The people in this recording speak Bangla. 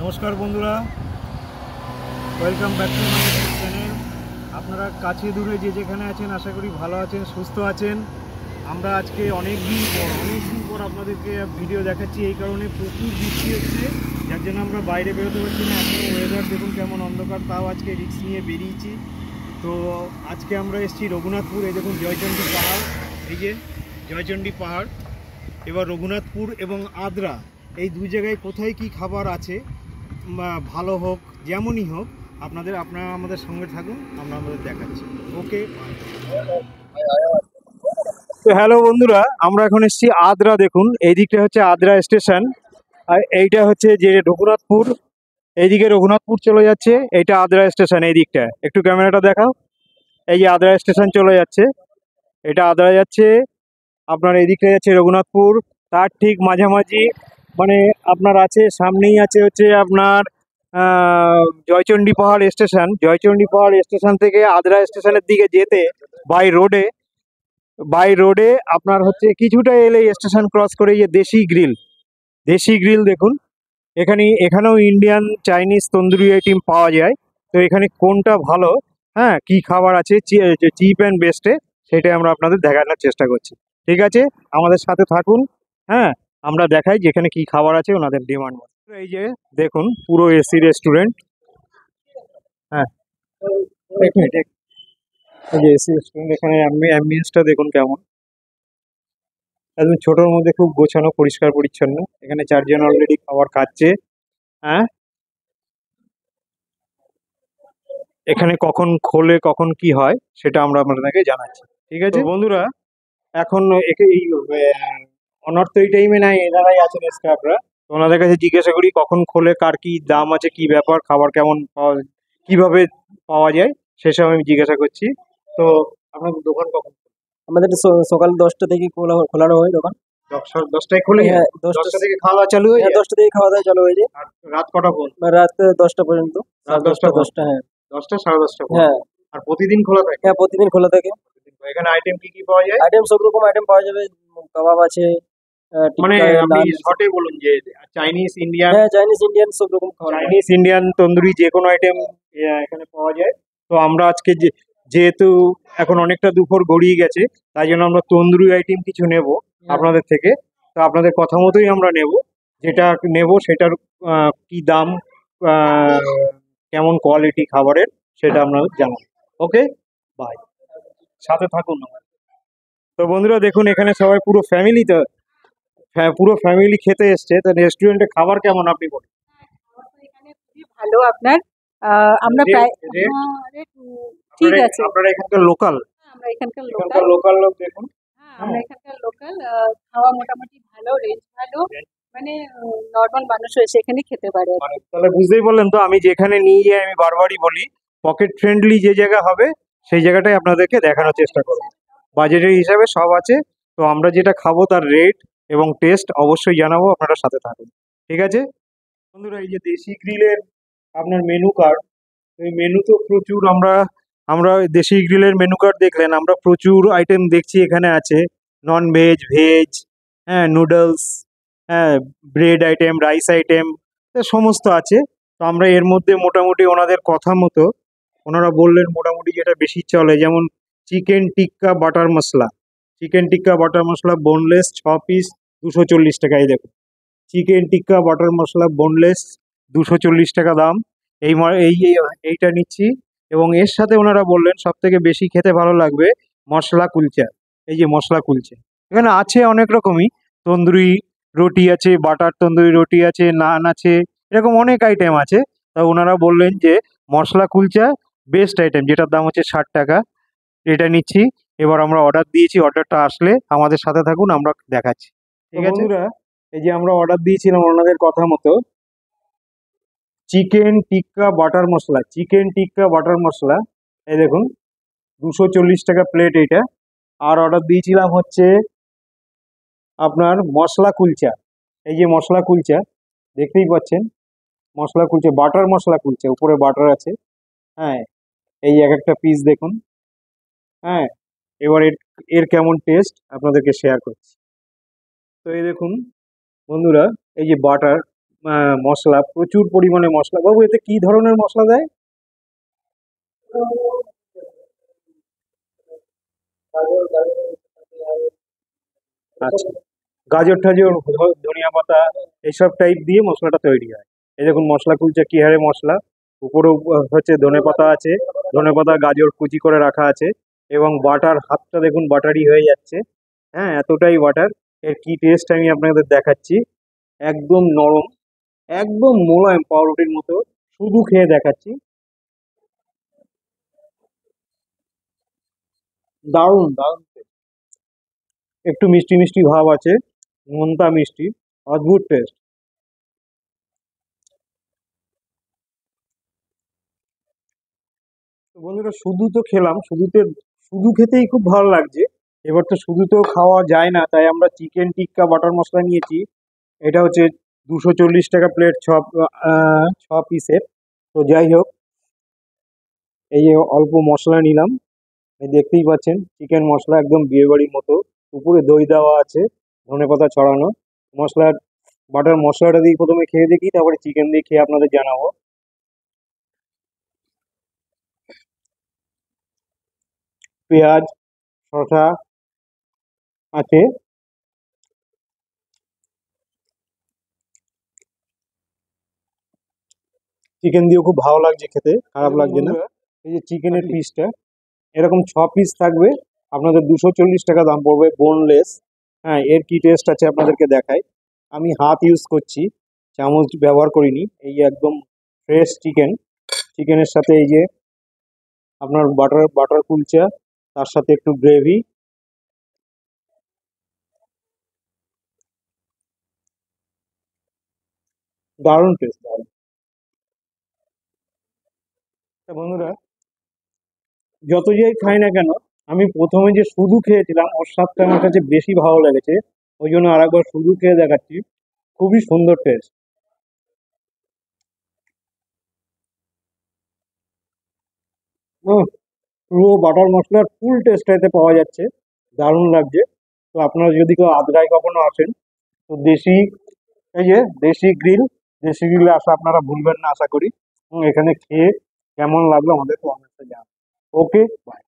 নমস্কার বন্ধুরা, welcome back to my channel. আপনারা কাছে দূরে যে যেখানে আছেন আশা করি ভালো আছেন, সুস্থ আছেন। আমরা আজকে অনেক দিন পর আপনাদেরকে ভিডিও দেখাচ্ছি। এই কারণে প্রচুর বৃষ্টি হচ্ছে, যার জন্য আমরা বাইরে বেরোতে পারছি না। এখনও ওয়েদার দেখুন কেমন অন্ধকার, তাও আজকে রিস্ক নিয়ে বেরিয়েছি। তো আজকে আমরা এসেছি রঘুনাথপুর। এই দেখুন জয়চণ্ডী পাহাড়, এই যে জয়চণ্ডী পাহাড়। এবার রঘুনাথপুর এবং আদ্রা এই দুই জায়গায় কোথায় কি খাবার আছে, ভালো হোক যেমনই হোক, আপনারা আমাদের সঙ্গে থাকুন, আমরা আমাদের দেখাচ্ছি। ওকে, তো হ্যালো বন্ধুরা, আমরা এখন এসেছি আদ্রা। দেখুন এই দিকটা হচ্ছে আদ্রা স্টেশন, আর এইটা হচ্ছে যে রঘুনাথপুর। এইদিকে রঘুনাথপুর চলে যাচ্ছে, এইটা আদ্রা স্টেশন। এই দিকটা একটু ক্যামেরাটা দেখাও। এই যে আদ্রা স্টেশন চলে যাচ্ছে, এটা আদ্রা যাচ্ছে। আপনার এই দিকটা যাচ্ছে রঘুনাথপুর। তার ঠিক মাঝামাঝি মানে আপনার আছে, সামনেই আছে হচ্ছে আপনার জয়চণ্ডী পাহাড় স্টেশন। জয়চণ্ডী পাহাড় স্টেশন থেকে আদ্রা স্টেশনের দিকে যেতে বাই রোডে আপনার হচ্ছে কিছুটা এলে স্টেশন ক্রস করে যে দেশি গ্রিল দেখুন। এখানেও ইন্ডিয়ান, চাইনিজ, তন্দুরি আইটেম পাওয়া যায়। তো এখানে কোনটা ভালো, হ্যাঁ, কি খাবার আছে চিপ অ্যান্ড বেস্টে, সেটাই আমরা আপনাদের দেখানোর চেষ্টা করছি। ঠিক আছে, আমাদের সাথে থাকুন। হ্যাঁ, আমরা দেখাই যেখানে কি খাবার আছে ওনাদের ডিমান্ড। এই যে দেখুন পুরো এসি রেস্টুরেন্ট। হ্যাঁ, এক মিনিট, এই যে এসি রেস্টুরেন্ট, এখানে অ্যাম্বিয়েন্সটা দেখুন কেমন। একদম ছোটোর মধ্যে খুব গোছানো, পরিষ্কার পরিচ্ছন্ন। এখানে চারজন অলরেডি খাবার খাচ্ছে। হ্যাঁ, এখানে কখন খোলে কখন কি হয় সেটা আমরা আপনাদেরকে জানাচ্ছি। ঠিক আছে বন্ধুরা, এখন এই অনর্থ এই টাইমে নাই, এনারাই আছেন স্টাফরা। তো ওনাদের কাছে জিজ্ঞাসা করি কখন খোলে, কার কি দাম আছে, কি ব্যাপার, খাবার কেমন কিভাবে পাওয়া যায়, সেসব আমি জিজ্ঞাসা করছি। তো আপনাদের দোকান কখন? আমাদের সকাল 10টা থেকে খোলানো হয় দোকান। 10টায় খুলে যায়? হ্যাঁ, 10টা থেকে খাওয়া দাওয়া চালু হয়ে হ্যাঁ, যায়? 10টা থেকে খাওয়া দাওয়া চালু হয়ে যায়। আর রাত কটা পর্যন্ত? রাত 10টা পর্যন্ত। রাত 10টা? 10টা, হ্যাঁ। 10টা, 10:30 পর্যন্ত? হ্যাঁ, আর প্রতিদিন খোলা থাকে? হ্যাঁ, প্রতিদিন খোলা থাকে। এখানে আইটেম কি কি পাওয়া যায়? আইটেম সব রকম আইটেম পাওয়া যাবে। কাবাব আছে, মানে টিক্কা, আপনি নান। শর্টে বলুন যে চাইনিজ, ইন্ডিয়ান। হ্যাঁ, চাইনিজ, ইন্ডিয়ান সব রকম খাবার পাওয়া চাইনিজ, ইন্ডিয়ান, তন্দুরি যে কোনো আইটেম এখানে পাওয়া যায়। তো আমরা আজকে যেহেতু এখন অনেকটা দুপুর গড়িয়ে গেছে, তাই জন্য আমরা তন্দুরি আইটেম কিছু নেব যায়। আপনাদের থেকে। তো আপনাদের কথা মতোই আমরা নেব। যেটা নেব সেটার কি দাম, আহ, কেমন কোয়ালিটি খাবারের, সেটা আপনাদের জানাবো। ওকে, বাই, সাথে থাকুন। তো বন্ধুরা দেখুন, এখানে সবাই পুরো ফ্যামিলি, তো হ্যাঁ পুরো ফ্যামিলি খেতে এসছে। তো রেস্টুরেন্টে খাবার কেমন আপনি বলুন? এখানে খুবই ভালো আপনার। আমরা রেট প্রায় রেট রেট ঠিক আছে। আপনারা এখানকার লোকাল? আমরা এখানকার এখানকার লোকাল। লোকাল লোক দেখুন। আমরা এখানকার লোকাল। খাওয়া মোটামুটি ভালো, রেঞ্জ ভালো, মানে নর্মাল মানুষও এসে এখানে খেতে পারে। মানে তাহলে বুঝতেই পারলেন তো, আমি যেখানে নিয়ে যাই আমি বারবারই বলি পকেট ফ্রেন্ডলি যে জায়গা হবে সেই জায়গাটাই আপনাদেরকে দেখানোর চেষ্টা করব। বাজেটের হিসাবে সব আছে। তো আমরা যেটা খাবো তার রেট এবং টেস্ট অবশ্যই জানাবো, আপনারা সাথে থাকুন। ঠিক আছে বন্ধুরা, এই যে দেশি গ্রিলের আপনার মেনু কার্ড, এই মেনু তো প্রচুর। আমরা আমরা দেশি গ্রিলের মেনু কার্ড দেখলেন, আমরা প্রচুর আইটেম দেখছি এখানে আছে। নন ভেজ, ভেজ, হ্যাঁ, নুডলস, হ্যাঁ, ব্রেড আইটেম, রাইস আইটেম, সমস্ত আছে। তো আমরা এর মধ্যে মোটামুটি ওনাদের কথা মতো, ওনারা বললেন মোটামুটি যেটা বেশি চলে, যেমন চিকেন টিক্কা বাটার মশলা। চিকেন টিক্কা বাটার মশলা বোনলেস 6 পিস 240 টাকা। এই দেখুন, চিকেন টিক্কা বাটার মশলা বোনলেস 240 টাকা দাম। এইটা নিচ্ছি। এবং এর সাথে ওনারা বললেন সব থেকে বেশি খেতে ভালো লাগবে মশলা কুলচা। এই যে মশলা কুলচা এখানে আছে অনেক রকমই, তন্দুরি রুটি আছে, বাটার তন্দুরি রুটি আছে, নান আছে, এরকম অনেক আইটেম আছে। তা ওনারা বললেন যে মশলা কুলচা বেস্ট আইটেম, যেটার দাম হচ্ছে 60 টাকা। এটা নিচ্ছি। এবার আমরা অর্ডার দিয়েছি, অর্ডারটা আসলে আমাদের সাথে থাকুন, আমরা দেখাচ্ছি। ঠিক আছে বন্ধুরা, এই যে আমরা অর্ডার দিয়েছিলাম ওনাদের কথা মতো চিকেন টিক্কা বাটার মশলা। চিকেন টিক্কা বাটার মশলা, এই দেখুন 240 টাকা প্লেট এইটা। আর অর্ডার দিয়েছিলাম হচ্ছে আপনার মশলা কুলচা। এই যে মশলা কুলচা দেখতেই পাচ্ছেন, মশলা কুলচা, বাটার মশলা কুলচা, উপরে বাটার আছে। হ্যাঁ, এই এক একটা পিস দেখুন। হ্যাঁ, এবার এর এর কেমন টেস্ট আপনাদেরকে শেয়ার করছি। তো এই দেখুন বন্ধুরা, এই যে বাটার, মশলা, প্রচুর পরিমাণে মশলা। বাবু এতে কি ধরনের মশলা দেয়? আচ্ছা, গাজর টাজর, ধনিয়া পাতা, এইসব টাইপ দিয়ে মশলাটা তৈরি হয়। এই দেখুন মশলা কুলচা কি হারে মশলা, উপরেও হচ্ছে ধনে পাতা আছে, ধনে পাতা গাজর কুচি করে রাখা আছে, এবং বাটার, হাতটা দেখুন বাটারি হয়ে যাচ্ছে। হ্যাঁ, এতটাই বাটার। এর কি টেস্ট আমি আপনাদের দেখাচ্ছি। একদম নরম, একদম মোলায়েম পাউরুটির মতো। শুধু খেয়ে দেখাচ্ছি, দারুণ দারুণ। একটু মিষ্টি মিষ্টি ভাব আছে, নোনতা মিষ্টি, অদ্ভুত টেস্ট। তো বন্ধুরা, শুধু তো খেলাম, শুধু খেতেই খুব ভালো লাগছে। এবার তো শুধু তো খাওয়া যায় না, তাই আমরা চিকেন টিক্কা বাটার মশলা নিয়েছি। এটা হচ্ছে 240 টাকা প্লেট, ছ পিসের। তো যাই হোক, এই যে অল্প মশলা নিলাম, এই দেখতেই পাচ্ছেন চিকেন মশলা একদম বিয়ে বাড়ির মতো। উপরে দই দেওয়া আছে, ধনেপাতা ছড়ানো। মশলার, বাটার মশলাটা দিয়ে প্রথমে খেয়ে দেখি, তারপরে চিকেন দিয়ে খেয়ে আপনাদের জানাবো। পেঁয়াজ, শসা আছে, চিকেন দিয়েও খুব ভালো লাগছে খেতে, খারাপ লাগছে না। এই যে চিকেনের পিসটা, এরকম 6 পিস থাকবে, আপনাদের 240 টাকা দাম পড়বে, বোনলেস। হ্যাঁ, এর কি টেস্ট আছে আপনাদেরকে দেখাই। আমি হাত ইউজ করছি, চামচ ব্যবহার করিনি। এই যে একদম ফ্রেশ চিকেন, চিকেনের সাথে এই যে আপনার বাটার বাটার কুলচা, তার সাথে একটু গ্রেভি, দারুণ টেস্ট, দারুণ। তা বন্ধুরা, যত যাই খাই না কেন, আমি প্রথমে যে শুধু খেয়েছিলাম ওর স্বাদটা আমার কাছে বেশি ভালো লেগেছে। ওই জন্য আরেকবার শুধু খেয়ে দেখাচ্ছি, খুবই সুন্দর টেস্ট। পুরো বাটার মশলার ফুল টেস্টটা এতে পাওয়া যাচ্ছে, দারুণ লাগছে। তো আপনারা যদি কেউ আদ্রায় কখনো আসেন, তো এই যে দেশি গ্রিলে আসা আপনারা ভুলবেন না আশা করি। এখানে খেয়ে কেমন লাগলো আমাদের কমেন্টে জানান। ওকে, বাই।